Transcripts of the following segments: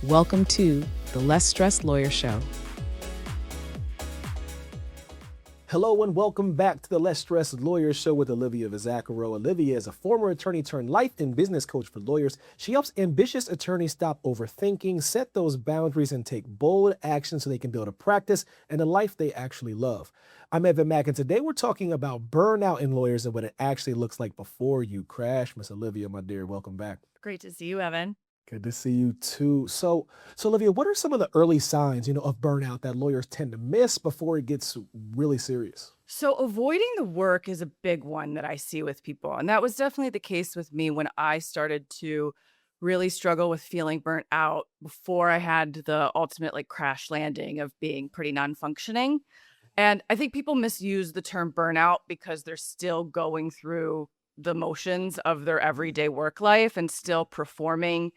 Welcome to the Less Stressed Lawyer Show. Hello and welcome back to the Less Stressed Lawyers Show with Olivia Vizachero. Olivia is a former attorney turned life and business coach for lawyers. She helps ambitious attorneys stop overthinking, set those boundaries, and take bold action so they can build a practice and a life they actually love. I'm Evan Mack, and today we're talking about burnout in lawyers and what it actually looks like before you crash. Miss Olivia, my dear, welcome back. Great to see you, Evan. Good to see you too. So Olivia, what are some of the early signs, of burnout that lawyers tend to miss before it gets really serious? So avoiding the work is a big one that I see with people. And that was definitely the case with me when I started to really struggle with feeling burnt out before I had the ultimate crash landing of being pretty non-functioning. And I think people misuse the term burnout because they're still going through the motions of their everyday work life and still performing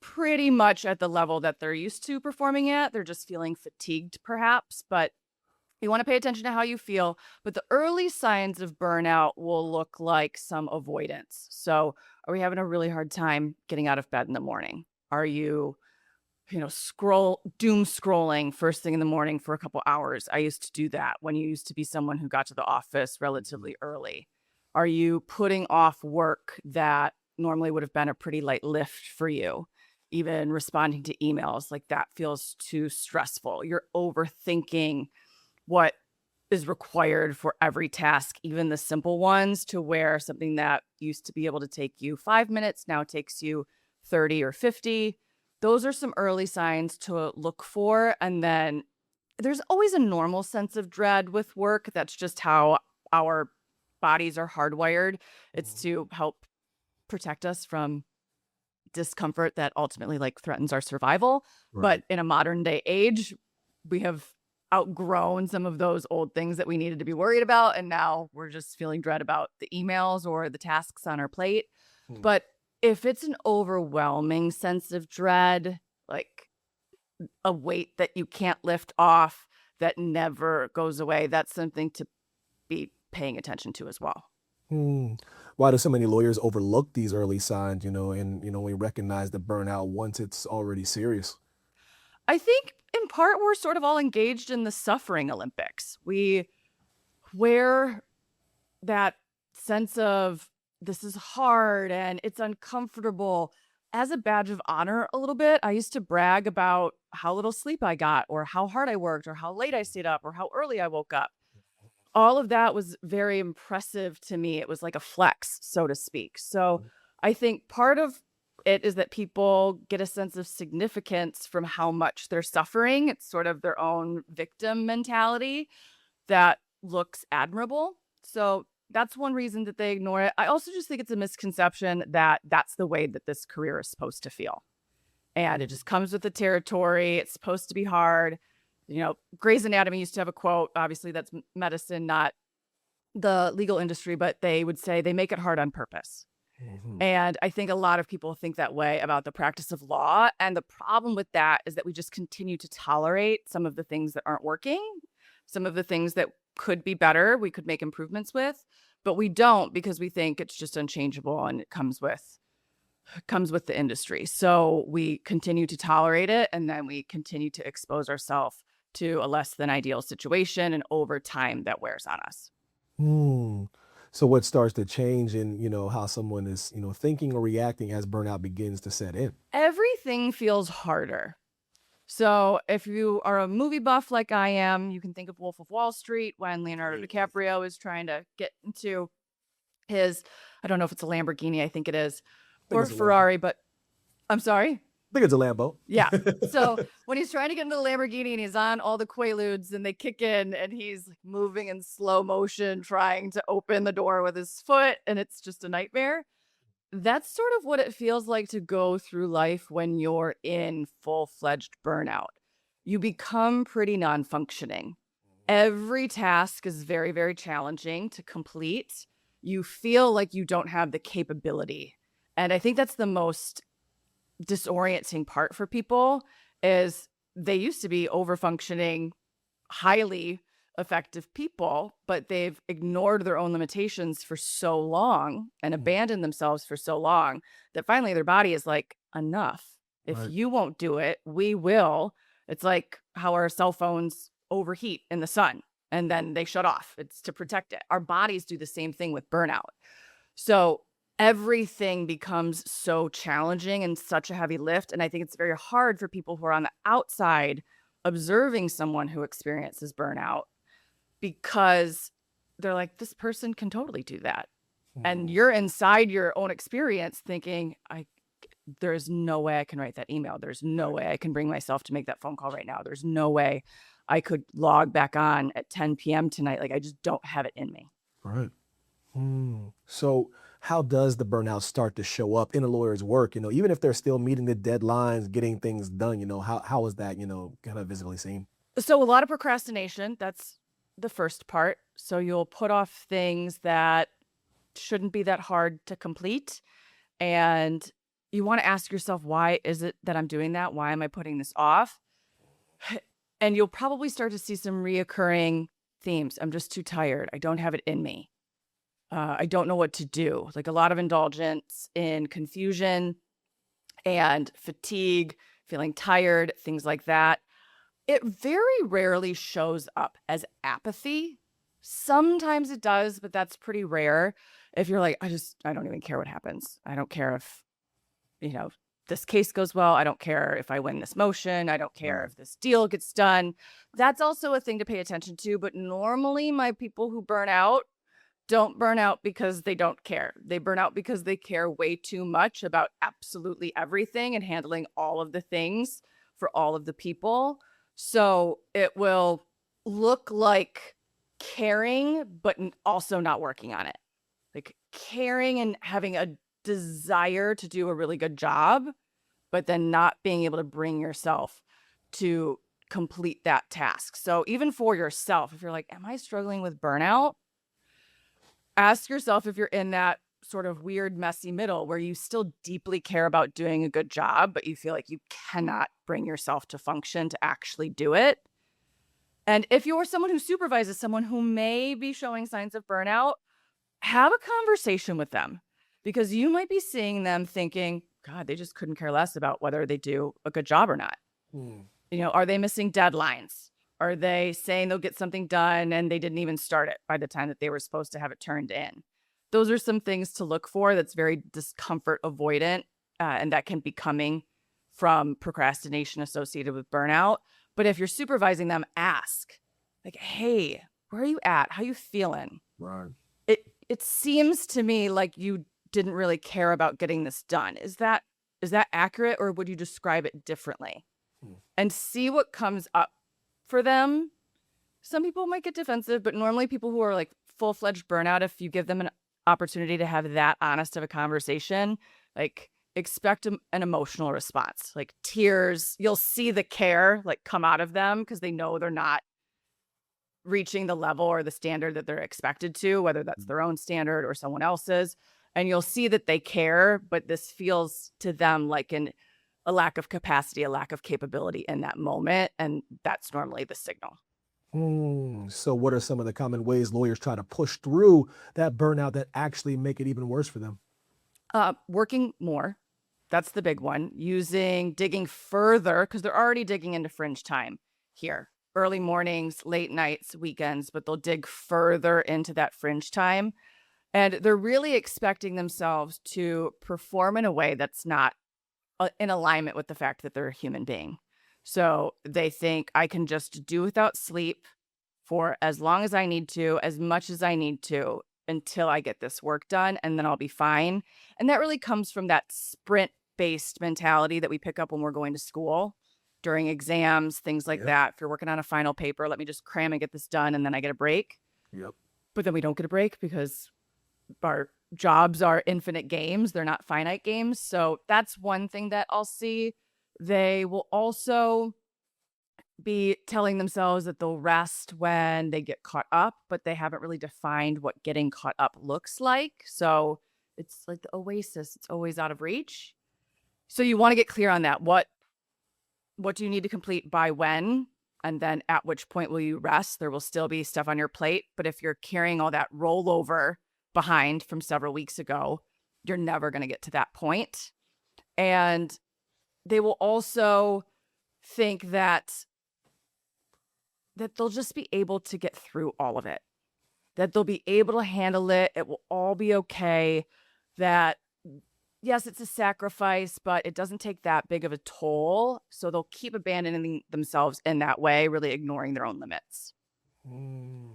pretty much at the level that they're used to performing at. They're just feeling fatigued, perhaps, but you want to pay attention to how you feel. But the early signs of burnout will look like some avoidance. So are we having a really hard time getting out of bed in the morning? Are you, doom scrolling first thing in the morning for a couple hours? I used to do that when you used to be someone who got to the office relatively early. Are you putting off work that normally would have been a pretty light lift for you? Even responding to emails, that feels too stressful. You're overthinking what is required for every task, even the simple ones, to where something that used to be able to take you 5 minutes now takes you 30 or 50. Those are some early signs to look for. And then there's always a normal sense of dread with work. That's just how our bodies are hardwired. It's to help protect us from discomfort that ultimately threatens our survival. Right. But in a modern day age, we have outgrown some of those old things that we needed to be worried about. And now we're just feeling dread about the emails or the tasks on our plate. But if it's an overwhelming sense of dread, like a weight that you can't lift off, that never goes away, that's something to be paying attention to as well. Why do so many lawyers overlook these early signs, and we recognize the burnout once it's already serious? I think in part we're sort of all engaged in the suffering Olympics. We wear that sense of this is hard and it's uncomfortable as a badge of honor a little bit. I used to brag about how little sleep I got or how hard I worked or how late I stayed up or how early I woke up. All of that was very impressive to me. It was like a flex, so to speak. So I think part of it is that people get a sense of significance from how much they're suffering. It's sort of their own victim mentality that looks admirable. So that's one reason that they ignore it. I also just think it's a misconception that that's the way that this career is supposed to feel. And it just comes with the territory. It's supposed to be hard. Grey's Anatomy used to have a quote. Obviously, that's medicine, not the legal industry, but they would say they make it hard on purpose. And I think a lot of people think that way about the practice of law. And the problem with that is that we just continue to tolerate some of the things that aren't working, some of the things that could be better, we could make improvements with, but we don't because we think it's just unchangeable and it comes with the industry. So we continue to tolerate it, and then we continue to expose ourselves to a less than ideal situation, and over time that wears on us. So what starts to change in, how someone is, thinking or reacting as burnout begins to set in? Everything feels harder. So if you are a movie buff like I am, you can think of Wolf of Wall Street when Leonardo DiCaprio is trying to get into his, I don't know if it's a Lamborghini, I think it is, or Ferrari, but I'm sorry? I think it's a Lambo. Yeah. So when he's trying to get into the Lamborghini and he's on all the quaaludes and they kick in and he's moving in slow motion, trying to open the door with his foot, and it's just a nightmare. That's sort of what it feels like to go through life when you're in full-fledged burnout. You become pretty non-functioning. Every task is very, very challenging to complete. You feel like you don't have the capability. And I think that's the most disorienting part for people is they used to be over-functioning, highly effective people, but they've ignored their own limitations for so long and abandoned themselves for so long that finally their body is like, enough. If Right. you won't do it, we will. It's like how our cell phones overheat in the sun and then they shut off. It's to protect it. Our bodies do the same thing with burnout. So everything becomes so challenging and such a heavy lift. And I think it's very hard for people who are on the outside observing someone who experiences burnout because they're like, this person can totally do that. And you're inside your own experience thinking, there's no way I can write that email. There's no way I can bring myself to make that phone call right now. There's no way I could log back on at 10 p.m. tonight. Like, I just don't have it in me. Right. So how does the burnout start to show up in a lawyer's work? Even if they're still meeting the deadlines, getting things done, how is that, kind of visibly seen? So a lot of procrastination, that's the first part. So you'll put off things that shouldn't be that hard to complete. And you want to ask yourself, why is it that I'm doing that? Why am I putting this off? And you'll probably start to see some reoccurring themes. I'm just too tired. I don't have it in me. I don't know what to do. Like a lot of indulgence in confusion and fatigue, feeling tired, things like that. It very rarely shows up as apathy. Sometimes it does, but that's pretty rare. If you're like, I don't even care what happens. I don't care if, this case goes well. I don't care if I win this motion. I don't care if this deal gets done. That's also a thing to pay attention to. But normally my people who burn out don't burn out because they don't care. They burn out because they care way too much about absolutely everything and handling all of the things for all of the people. So it will look like caring, but also not working on it. Like caring and having a desire to do a really good job, but then not being able to bring yourself to complete that task. So even for yourself, if you're like, am I struggling with burnout? Ask yourself if you're in that sort of weird, messy middle where you still deeply care about doing a good job, but you feel like you cannot bring yourself to function to actually do it. And if you're someone who supervises someone who may be showing signs of burnout, have a conversation with them because you might be seeing them thinking, God, they just couldn't care less about whether they do a good job or not. Are they missing deadlines? Are they saying they'll get something done and they didn't even start it by the time that they were supposed to have it turned in? Those are some things to look for that's very discomfort avoidant, and that can be coming from procrastination associated with burnout. But if you're supervising them, ask, like, hey, where are you at? How you feeling? Right. It seems to me like you didn't really care about getting this done. Is that accurate, or would you describe it differently? And see what comes up for them. Some people might get defensive, but normally people who are like full-fledged burnout, if you give them an opportunity to have that honest of a conversation, like expect an emotional response, like tears. You'll see the care like come out of them because they know they're not reaching the level or the standard that they're expected to, whether that's their own standard or someone else's. And you'll see that they care, but this feels to them like a lack of capacity, a lack of capability in that moment. And that's normally the signal. So what are some of the common ways lawyers try to push through that burnout that actually make it even worse for them? Working more. That's the big one. Digging further, because they're already digging into fringe time here. Early mornings, late nights, weekends, but they'll dig further into that fringe time. And they're really expecting themselves to perform in a way that's not in alignment with the fact that they're a human being. So they think I can just do without sleep for as long as I need to, as much as I need to, until I get this work done, and then I'll be fine. And that really comes from that sprint-based mentality that we pick up when we're going to school, during exams, things like that. If you're working on a final paper, let me just cram and get this done, and then I get a break. But then we don't get a break because our jobs are infinite games. They're not finite games. So that's one thing that I'll see. They will also be telling themselves that they'll rest when they get caught up, but they haven't really defined what getting caught up looks like. So it's like the oasis. It's always out of reach. So you want to get clear on that. What do you need to complete by when? And then at which point will you rest? There will still be stuff on your plate. But if you're carrying all that rollover behind from several weeks ago, you're never going to get to that point. And they will also think that they'll just be able to get through all of it, that they'll be able to handle it. It will all be okay. That, yes, it's a sacrifice, but it doesn't take that big of a toll. So they'll keep abandoning themselves in that way, really ignoring their own limits.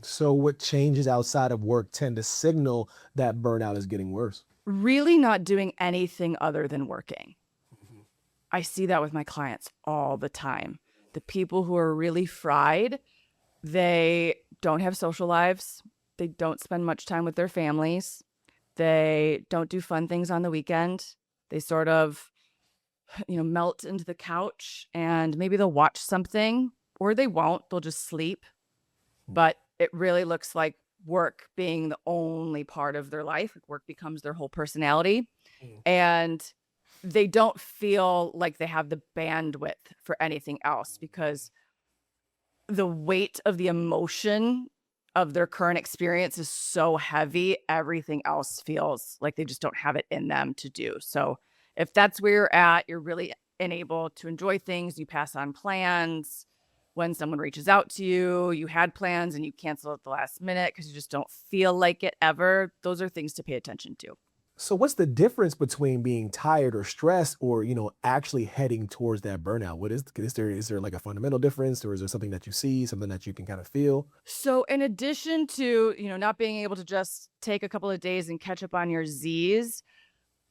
So what changes outside of work tend to signal that burnout is getting worse? Really not doing anything other than working. I see that with my clients all the time. The people who are really fried, they don't have social lives. They don't spend much time with their families. They don't do fun things on the weekend. They sort of, melt into the couch, and maybe they'll watch something, or they won't. They'll just sleep. But it really looks like work being the only part of their life. Work becomes their whole personality. And they don't feel like they have the bandwidth for anything else, because the weight of the emotion of their current experience is so heavy. Everything else feels like they just don't have it in them to do. So if that's where you're at, you're really unable to enjoy things. You pass on plans. When someone reaches out to you, you had plans and you cancel at the last minute because you just don't feel like it ever. Those are things to pay attention to. So what's the difference between being tired or stressed or, actually heading towards that burnout? Is there like a fundamental difference, or is there something that you see, something that you can kind of feel? So in addition to, not being able to just take a couple of days and catch up on your Z's,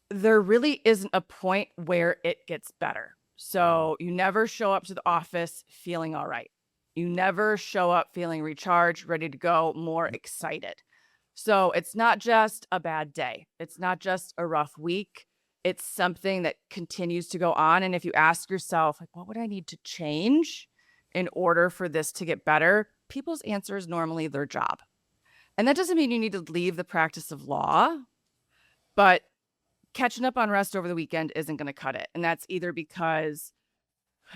there really isn't a point where it gets better. So you never show up to the office feeling all right. You never show up feeling recharged, ready to go, more excited. So it's not just a bad day. It's not just a rough week. It's something that continues to go on. And if you ask yourself, like, what would I need to change in order for this to get better? People's answer is normally their job. And that doesn't mean you need to leave the practice of law, but catching up on rest over the weekend isn't going to cut it. And that's either because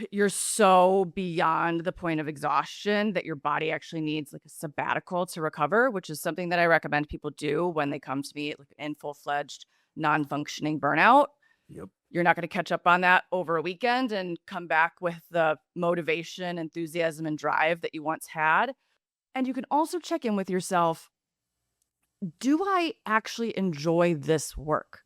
you're so beyond the point of exhaustion that your body actually needs like a sabbatical to recover, which is something that I recommend people do when they come to me like in full-fledged non-functioning burnout. Yep. You're not going to catch up on that over a weekend and come back with the motivation, enthusiasm, and drive that you once had. And you can also check in with yourself. Do I actually enjoy this work?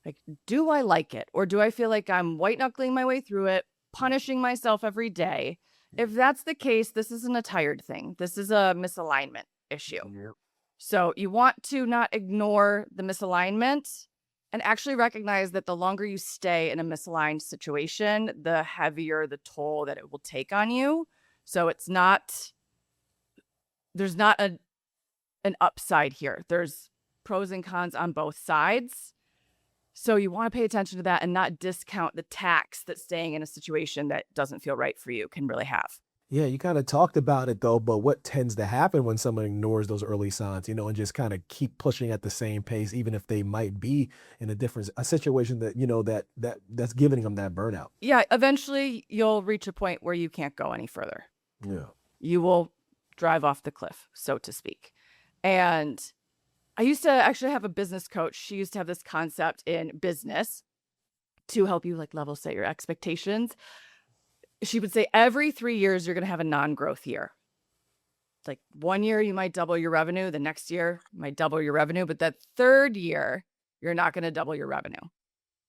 Like, do I like it? Or do I feel like I'm white knuckling my way through it, punishing myself every day? If that's the case, this isn't a tired thing. This is a misalignment issue. Yep. So you want to not ignore the misalignment and actually recognize that the longer you stay in a misaligned situation, the heavier the toll that it will take on you. So there's not an upside here. There's pros and cons on both sides. So you want to pay attention to that and not discount the tax that staying in a situation that doesn't feel right for you can really have. Yeah, you kind of talked about it though, but what tends to happen when someone ignores those early signs, and just kind of keep pushing at the same pace, even if they might be in a situation that, that's giving them that burnout? Yeah, eventually you'll reach a point where you can't go any further. Yeah. You will drive off the cliff, so to speak. And I used to actually have a business coach. She used to have this concept in business to help you like level set your expectations. She would say every 3 years, you're going to have a non-growth year. Like 1 year, you might double your revenue. The next year, you might double your revenue. But that third year, you're not going to double your revenue.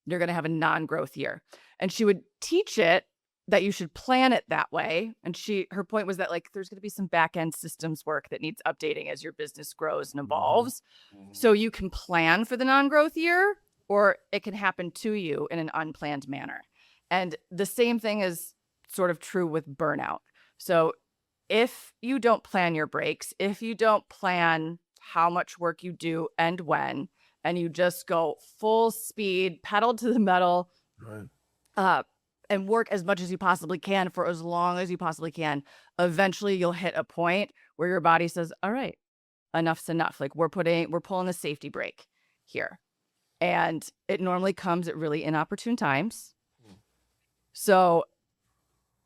You're going to have a non-growth year. And she would teach it that you should plan it that way. And her point was that like there's going to be some back-end systems work that needs updating as your business grows and evolves. So you can plan for the non-growth year, or it can happen to you in an unplanned manner. And the same thing is sort of true with burnout. So if you don't plan your breaks, if you don't plan how much work you do and when, and you just go full speed, pedal to the metal, Right. And work as much as you possibly can for as long as you possibly can, eventually you'll hit a point where your body says, all right, enough's enough. Like we're pulling a safety brake here. And it normally comes at really inopportune times. So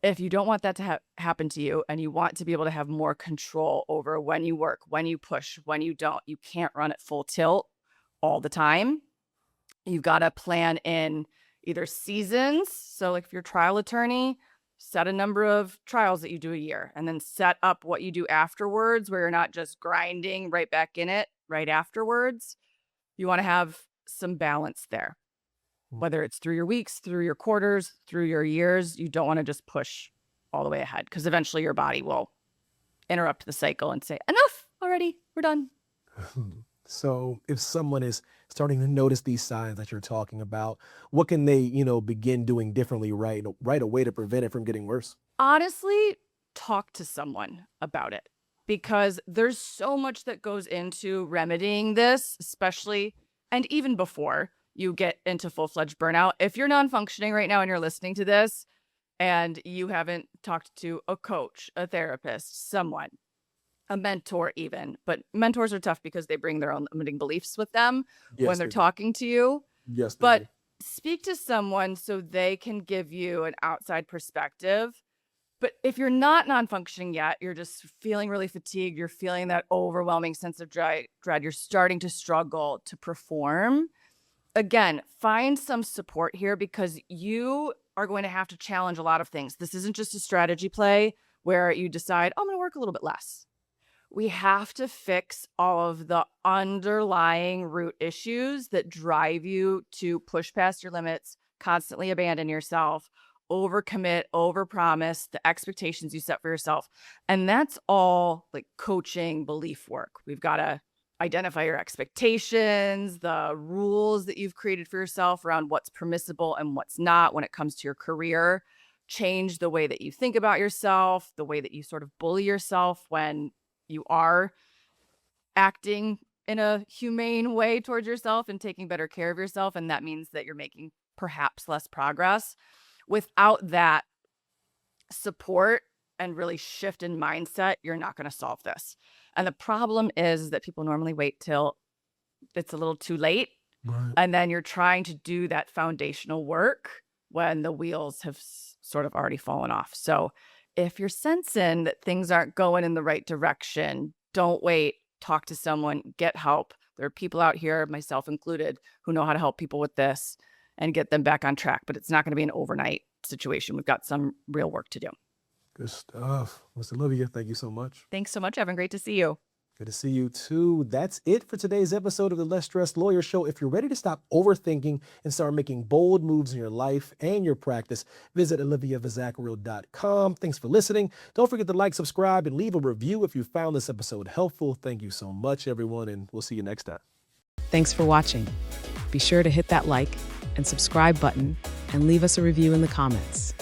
if you don't want that to happen to you, and you want to be able to have more control over when you work, when you push, when you don't, you can't run at full tilt all the time. You've got to plan in, either seasons. So like if you're a trial attorney, set a number of trials that you do a year and then set up what you do afterwards where you're not just grinding right back in it right afterwards. You want to have some balance there, whether it's through your weeks, through your quarters, through your years. You don't want to just push all the way ahead because eventually your body will interrupt the cycle and say, enough already, we're done. So if someone is starting to notice these signs that you're talking about, what can they, begin doing differently right away to prevent it from getting worse? Honestly, talk to someone about it because there's so much that goes into remedying this, especially and even before you get into full-fledged burnout. If you're non-functioning right now and you're listening to this and you haven't talked to a coach, a therapist, someone, a mentor even, but mentors are tough because they bring their own limiting beliefs with them when they're talking to you. Yes, but speak to someone so they can give you an outside perspective. But if you're not non-functioning yet, you're just feeling really fatigued, you're feeling that overwhelming sense of dread, you're starting to struggle to perform. Again, find some support here because you are going to have to challenge a lot of things. This isn't just a strategy play where you decide, I'm going to work a little bit less. We have to fix all of the underlying root issues that drive you to push past your limits, constantly abandon yourself, overcommit, overpromise, the expectations you set for yourself. And that's all like coaching belief work. We've got to identify your expectations, the rules that you've created for yourself around what's permissible and what's not when it comes to your career. Change the way that you think about yourself, the way that you sort of bully yourself when you are acting in a humane way towards yourself and taking better care of yourself. And that means that you're making perhaps less progress. Without that support and really shift in mindset, you're not going to solve this. And the problem is that people normally wait till it's a little too late. Right. And then you're trying to do that foundational work when the wheels have sort of already fallen off. So if you're sensing that things aren't going in the right direction, don't wait. Talk to someone, get help. There are people out here, myself included, who know how to help people with this and get them back on track. But it's not going to be an overnight situation. We've got some real work to do. Good stuff. Miss Olivia, thank you so much. Thanks so much, Evan. Great to see you. Good to see you too. That's it for today's episode of the Less Stressed Lawyer Show. If you're ready to stop overthinking and start making bold moves in your life and your practice, visit oliviavizachero.com. Thanks for listening. Don't forget to like, subscribe, and leave a review if you found this episode helpful. Thank you so much, everyone, and we'll see you next time. Thanks for watching. Be sure to hit that like and subscribe button and leave us a review in the comments.